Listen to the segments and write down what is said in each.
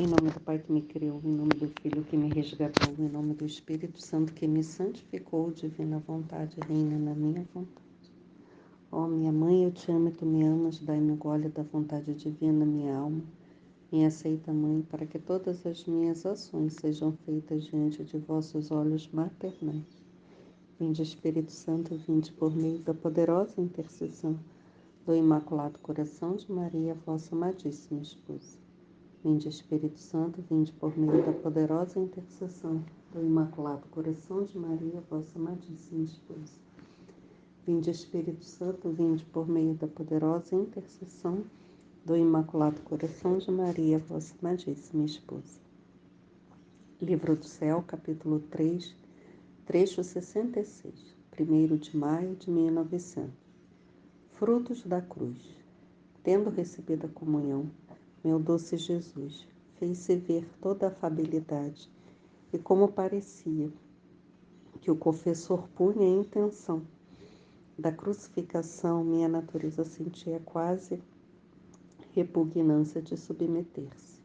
Em nome do Pai que me criou, em nome do Filho que me resgatou, em nome do Espírito Santo que me santificou, divina vontade, reina na minha vontade. Ó minha mãe, eu te amo e tu me amas, dai-me gole da vontade divina, minha alma. Me aceita, mãe, para que todas as minhas ações sejam feitas diante de vossos olhos maternais. Vinde, Espírito Santo, vinde por meio da poderosa intercessão do Imaculado Coração de Maria, vossa amadíssima esposa. Vinde, Espírito Santo, vinde por meio da poderosa intercessão do Imaculado Coração de Maria, vossa amadíssima esposa. Vinde, Espírito Santo, vinde por meio da poderosa intercessão do Imaculado Coração de Maria, vossa amadíssima esposa. Livro do Céu, capítulo 3, trecho 66, 1º de maio de 1900. Frutos da cruz. Tendo recebido a comunhão, meu doce Jesus fez-se ver toda a afabilidade, e como parecia que o confessor punha a intenção da crucificação, minha natureza sentia quase repugnância de submeter-se.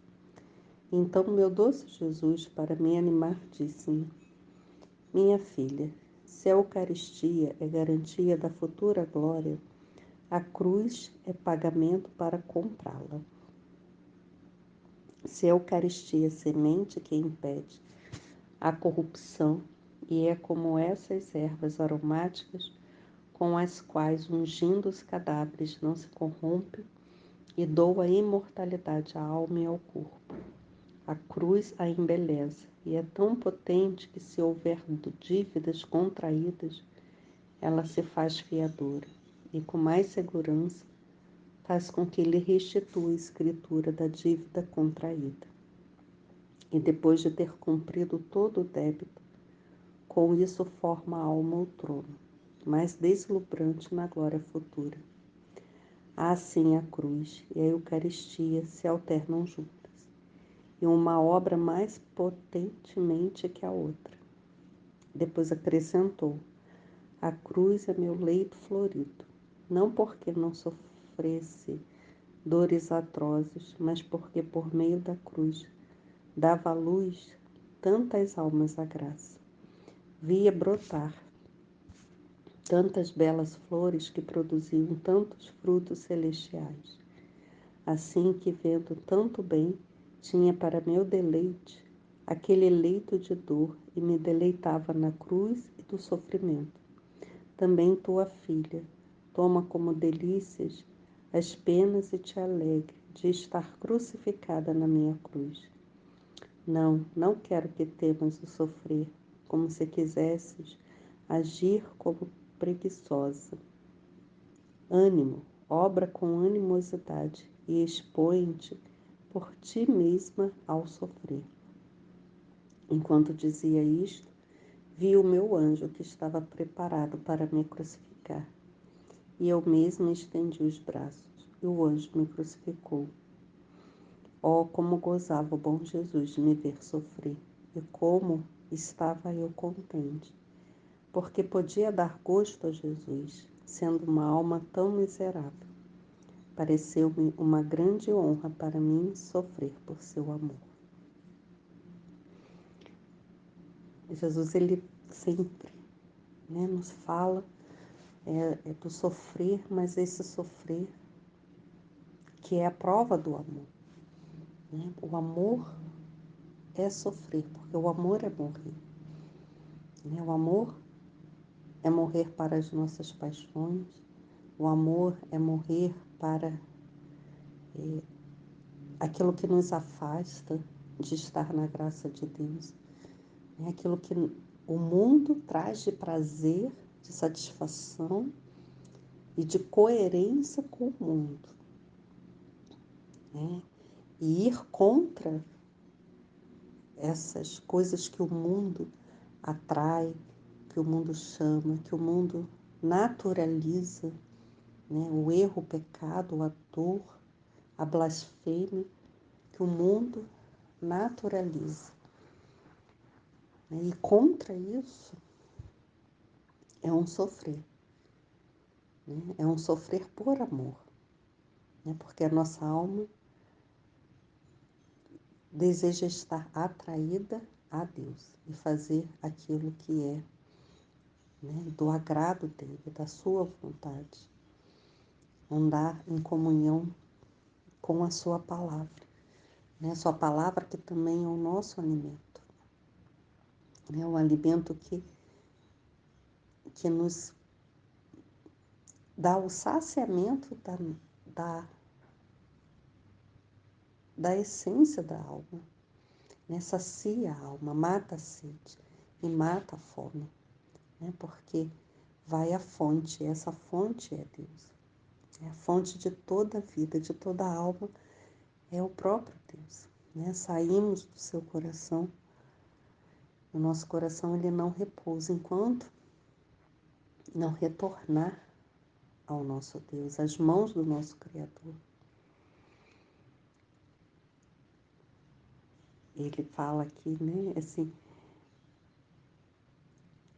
Então meu doce Jesus, para me animar, disse-me: minha filha, se a Eucaristia é garantia da futura glória, a cruz é pagamento para comprá-la. Se a Eucaristia é semente que impede a corrupção, e é como essas ervas aromáticas com as quais, ungindo os cadáveres, não se corrompe e doa imortalidade à alma e ao corpo. A cruz a embeleza, e é tão potente que, se houver dívidas contraídas, ela se faz fiadora, e com mais segurança faz com que lhe restitua a escritura da dívida contraída. E depois de ter cumprido todo o débito, com isso forma a alma o trono, mais deslumbrante na glória futura. Assim a cruz e a Eucaristia se alternam juntas, e uma obra mais potentemente que a outra. Depois acrescentou: a cruz é meu leito florido, não porque não sofresse dores atrozes, mas porque por meio da cruz dava à luz tantas almas à graça. Via brotar tantas belas flores que produziam tantos frutos celestiais. Assim que, vendo tanto bem, tinha para meu deleite aquele leito de dor e me deleitava na cruz e do sofrimento. Também tua filha toma como delícias as penas e te alegre de estar crucificada na minha cruz. Não, não quero que temas o sofrer, como se quisesses agir como preguiçosa. Ânimo, obra com animosidade e expõe-te por ti mesma ao sofrer. Enquanto dizia isto, vi o meu anjo que estava preparado para me crucificar. E eu mesma estendi os braços, e o anjo me crucificou. Oh, como gozava o bom Jesus de me ver sofrer, e como estava eu contente, porque podia dar gosto a Jesus, sendo uma alma tão miserável. Pareceu-me uma grande honra para mim sofrer por seu amor. Jesus, ele sempre, nos fala do sofrer, mas esse sofrer que é a prova do amor. O amor é sofrer, porque o amor é morrer. O amor é morrer para as nossas paixões, o amor é morrer para aquilo que nos afasta de estar na graça de Deus, aquilo que o mundo traz de prazer, de satisfação e de coerência com o mundo. E ir contra essas coisas que o mundo atrai, que o mundo chama, que o mundo naturaliza, o erro, o pecado, a dor, a blasfêmia, que o mundo naturaliza. E contra isso é um sofrer. É um sofrer por amor. Porque a nossa alma deseja estar atraída a Deus e fazer aquilo que é, né, do agrado dele, da sua vontade. Andar em comunhão com a sua palavra, né? Sua palavra que também é o nosso alimento, né? O alimento que nos dá o saciamento da, da essência da alma, né? Sacia a alma, mata a sede e mata a fome, né? Porque vai à fonte, e essa fonte é Deus. É a fonte de toda a vida, de toda a alma, é o próprio Deus, né? Saímos do seu coração, o nosso coração ele não repousa enquanto não retornar ao nosso Deus, às mãos do nosso Criador. Ele fala aqui, né, assim,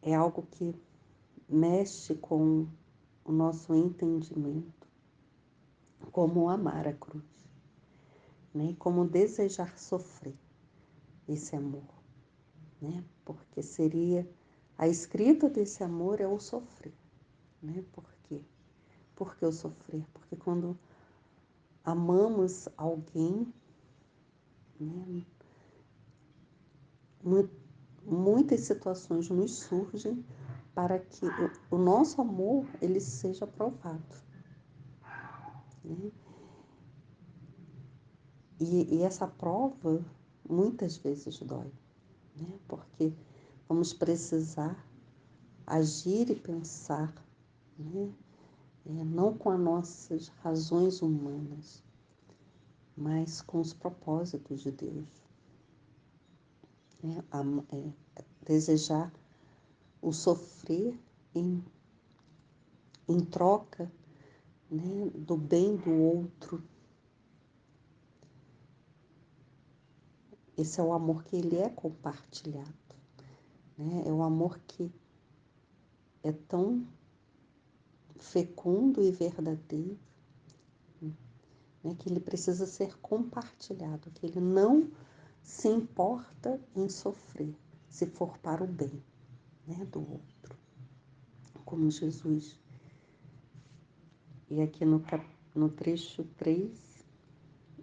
é algo que mexe com o nosso entendimento, como amar a cruz, né, como desejar sofrer esse amor, né, porque seria, a escrita desse amor é o sofrer, né, por quê? Por que o sofrer? Porque quando amamos alguém, né, muitas situações nos surgem para que o nosso amor ele seja provado, né? E essa prova muitas vezes dói, né? Porque vamos precisar agir e pensar, né? Não com as nossas razões humanas, mas com os propósitos de Deus, né? Desejar o sofrer em troca, né, do bem do outro. Esse é o amor que ele é compartilhado, né? É o amor que é tão fecundo e verdadeiro, né, que ele precisa ser compartilhado, que ele não se importa em sofrer, se for para o bem, né, do outro, como Jesus. E aqui no trecho 3,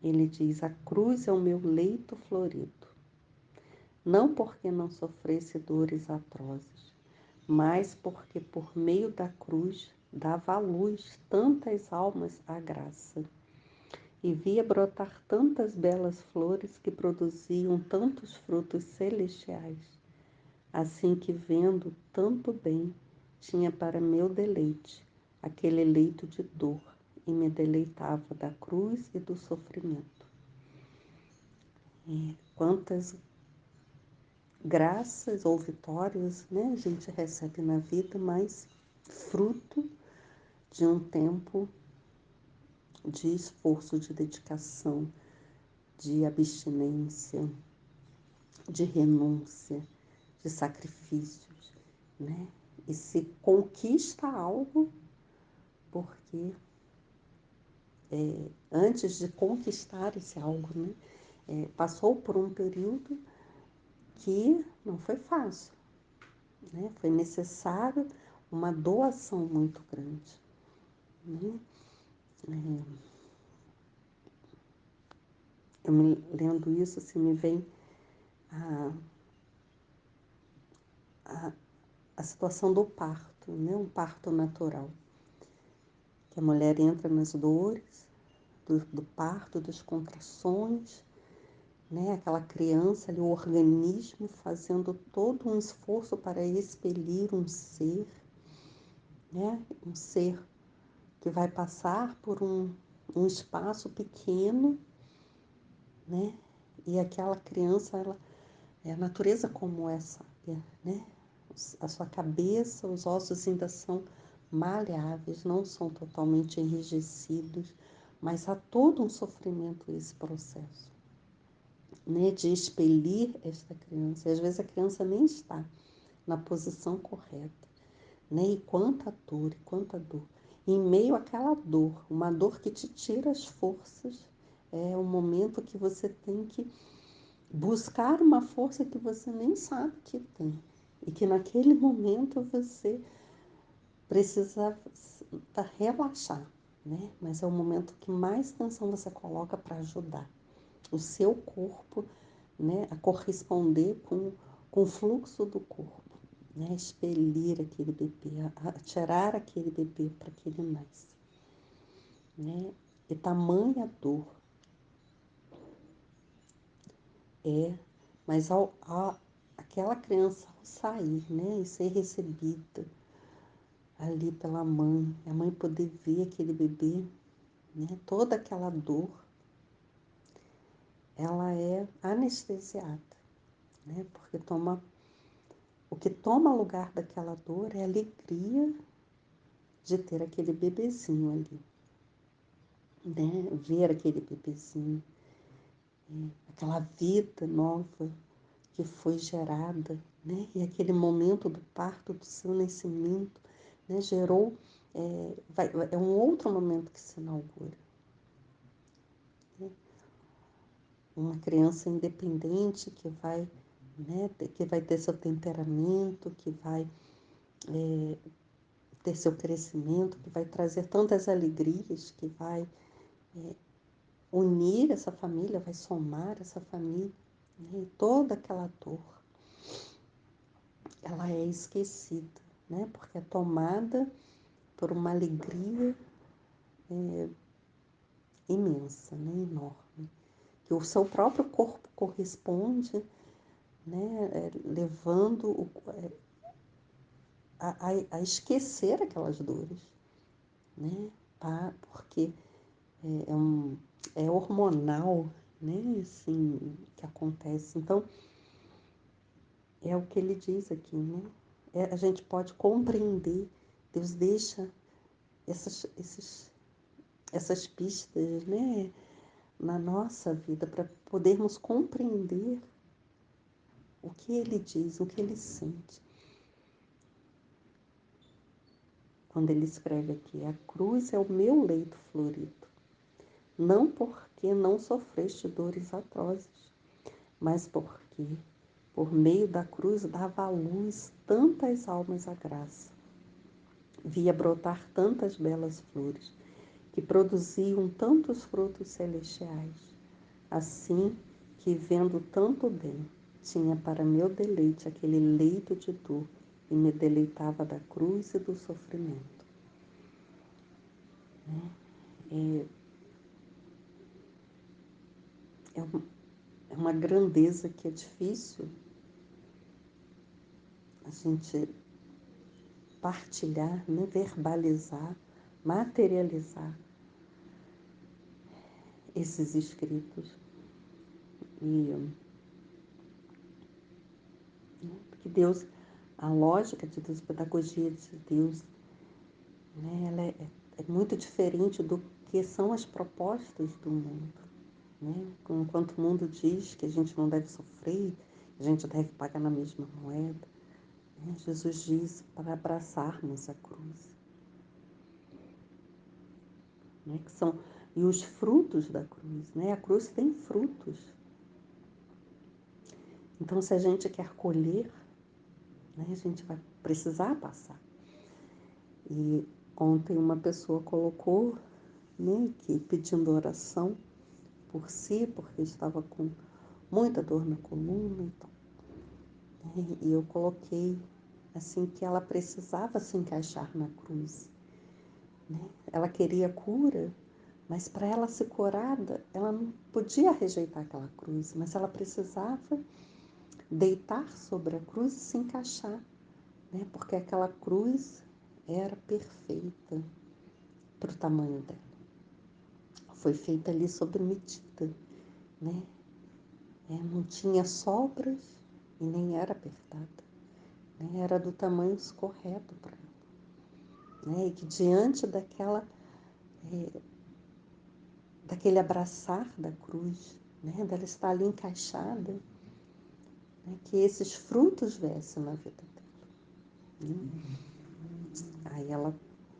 ele diz: a cruz é o meu leito florido, não porque não sofresse dores atrozes, mas porque por meio da cruz dava à luz tantas almas à graça, e via brotar tantas belas flores que produziam tantos frutos celestiais, assim que vendo tanto bem, tinha para meu deleite aquele leito de dor, e me deleitava da cruz e do sofrimento. E quantas graças ou vitórias, né, a gente recebe na vida, mas fruto de um tempo de esforço, de dedicação, de abstinência, de renúncia, de sacrifícios, né? E se conquista algo porque antes de conquistar esse algo, né, passou por um período que não foi fácil, né? Foi necessário uma doação muito grande, né? Eu me lendo isso, assim, me vem a, a, a situação do parto, né? Um parto natural, que a mulher entra nas dores do parto, das contrações, né? Aquela criança ali, o organismo fazendo todo um esforço para expelir um ser, né? Um ser que vai passar por um espaço pequeno, né? E aquela criança, ela, a natureza como é sábia, né? A sua cabeça, os ossos ainda são maleáveis, não são totalmente enrijecidos, mas há todo um sofrimento nesse processo, né? De expelir esta criança. E às vezes a criança nem está na posição correta, né? E quanta dor. E em meio àquela dor, uma dor que te tira as forças, é um momento que você tem que buscar uma força que você nem sabe que tem e que naquele momento você precisa relaxar, né? Mas é o momento que mais tensão você coloca para ajudar o seu corpo, né, a corresponder com o fluxo do corpo, né? Expelir aquele bebê, a tirar aquele bebê para que ele nasça, né? E tamanha dor é, mas aquela criança ao sair, né, e ser recebida ali pela mãe, a mãe poder ver aquele bebê, né, toda aquela dor, ela é anestesiada, né, porque o que toma lugar daquela dor é a alegria de ter aquele bebezinho ali, né, ver aquele bebezinho, aquela vida nova que foi gerada, né? E aquele momento do parto, do seu nascimento, né? Gerou, é um outro momento que se inaugura. Né? Uma criança independente que vai, né? Que vai ter seu temperamento, que vai ter seu crescimento, que vai trazer tantas alegrias, que vai unir essa família, vai somar essa família, né? E toda aquela dor, ela é esquecida, né? Porque é tomada por uma alegria imensa, né? Enorme, que o seu próprio corpo corresponde, né? Levando a esquecer aquelas dores, né? Porque é hormonal, né? Assim, que acontece. Então, é o que ele diz aqui, né? A gente pode compreender, Deus deixa essas pistas, né? Na nossa vida, para podermos compreender o que ele diz, o que ele sente. Quando ele escreve aqui, a cruz é o meu leito florido, não porque não sofreste dores atrozes, mas porque, por meio da cruz, dava à luz tantas almas à graça, via brotar tantas belas flores, que produziam tantos frutos celestiais, assim que, vendo tanto bem, tinha para meu deleite aquele leito de dor e me deleitava da cruz e do sofrimento. É, é uma grandeza que é difícil a gente partilhar, né? Verbalizar, materializar esses escritos. E porque Deus, a lógica de Deus, a pedagogia de Deus, né? Ela é muito diferente do que são as propostas do mundo. Né? Enquanto o mundo diz que a gente não deve sofrer, a gente deve pagar na mesma moeda, né? Jesus diz para abraçarmos a cruz. Né? Que são, e os frutos da cruz, né? A cruz tem frutos. Então, se a gente quer colher, né? A gente vai precisar passar. E ontem uma pessoa colocou, né? Que pedindo oração por si, porque estava com muita dor na coluna e tal. E eu coloquei assim que ela precisava se encaixar na cruz, né? Ela queria cura, mas para ela ser curada, ela não podia rejeitar aquela cruz, mas ela precisava deitar sobre a cruz e se encaixar, né? Porque aquela cruz era perfeita para o tamanho dela. Foi feita ali sob medida, né? Não tinha sobras e nem era apertada, né? Era do tamanho correto para ela, né? E que diante daquele abraçar da cruz, né? Dela estar ali encaixada, né? Que esses frutos viessem na vida dela, né? Aí ela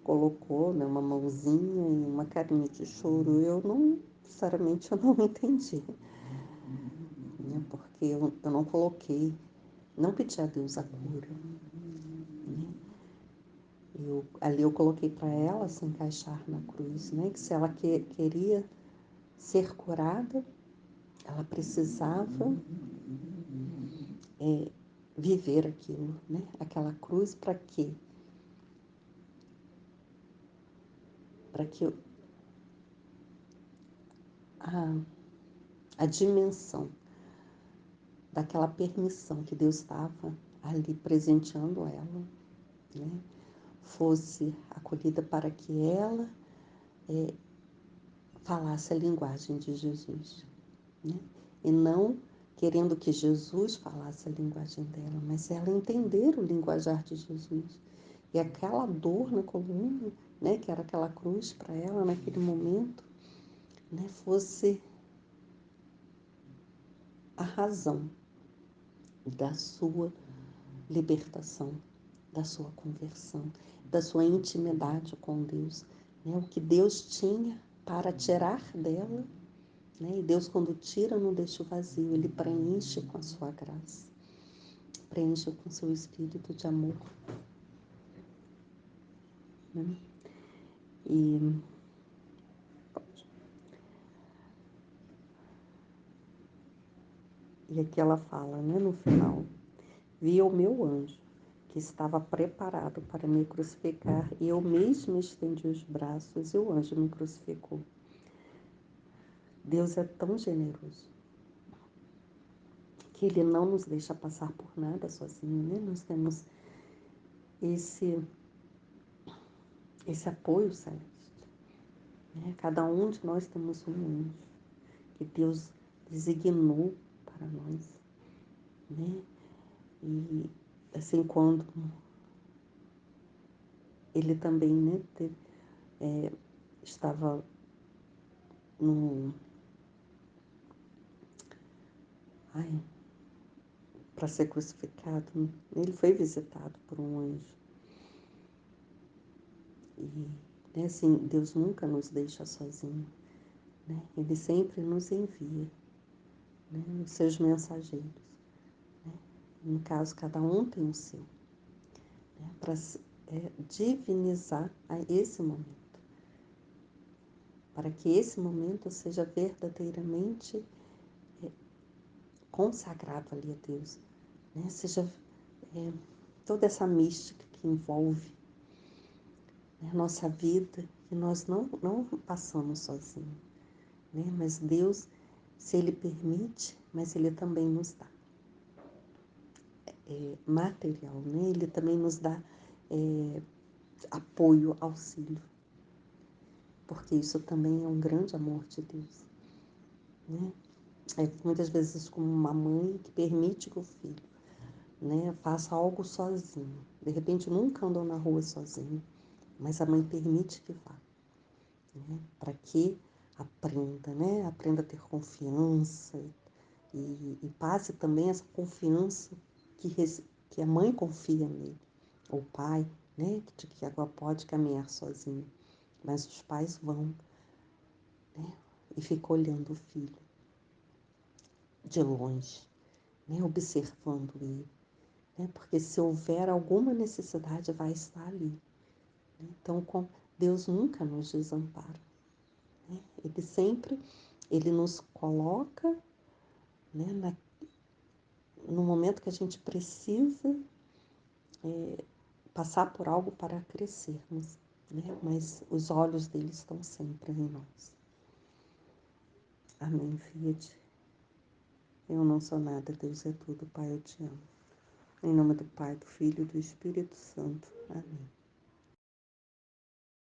colocou, né, uma mãozinha e uma carinha de choro. Eu não, sinceramente, eu não entendi, né? Porque eu não coloquei, não pedi a Deus a cura, né? Ali eu coloquei para ela se encaixar na cruz, né? Que se ela queria ser curada, ela precisava viver aquilo, né? Aquela cruz para quê? Para que a, a dimensão daquela permissão que Deus estava ali presenteando ela, né? Fosse acolhida para que ela falasse a linguagem de Jesus, né? E não querendo que Jesus falasse a linguagem dela, mas ela entender o linguajar de Jesus. E aquela dor na coluna, né, que era aquela cruz para ela naquele momento, né, fosse a razão da sua libertação, da sua conversão, da sua intimidade com Deus, né, o que Deus tinha para tirar dela, né, e Deus quando tira não deixa o vazio, Ele preenche com a sua graça, preenche com o seu espírito de amor, né? E aqui ela fala, né, no final, vi o meu anjo, que estava preparado para me crucificar, e eu mesmo estendi os braços e o anjo me crucificou. Deus é tão generoso que Ele não nos deixa passar por nada sozinho, né? Nós temos esse apoio celeste, né? Cada um de nós temos um anjo que Deus designou para nós, né? E assim, quando Ele também, né, estava no... para ser crucificado, ele foi visitado por um anjo. E, né, assim, Deus nunca nos deixa sozinho, né? Ele sempre nos envia, né, os seus mensageiros, né? No caso, cada um tem o seu, né, para divinizar a esse momento, para que esse momento seja verdadeiramente consagrado ali a Deus, né? Seja toda essa mística que envolve, né, a nossa vida, que nós não passamos sozinhos, né? Mas Deus, se Ele permite, mas Ele também nos dá material, né? Ele também nos dá apoio, auxílio, porque isso também é um grande amor de Deus, né? Muitas vezes como uma mãe que permite que o filho, né, faça algo sozinho. De repente nunca andou na rua sozinho, mas a mãe permite que vá, né, para que aprenda, né? Aprenda a ter confiança e passe também essa confiança que a mãe confia nele, ou o pai, né? Que agora pode caminhar sozinho, mas os pais vão, né? E ficam olhando o filho de longe, né? Observando ele, né? Porque se houver alguma necessidade, vai estar ali, né? Então, Deus nunca nos desampara, né? Ele nos coloca, né, no momento que a gente precisa passar por algo para crescermos, né? Mas os olhos dele estão sempre em nós. Amém, Fiat. Eu não sou nada, Deus é tudo, Pai, eu te amo. Em nome do Pai, do Filho e do Espírito Santo. Amém.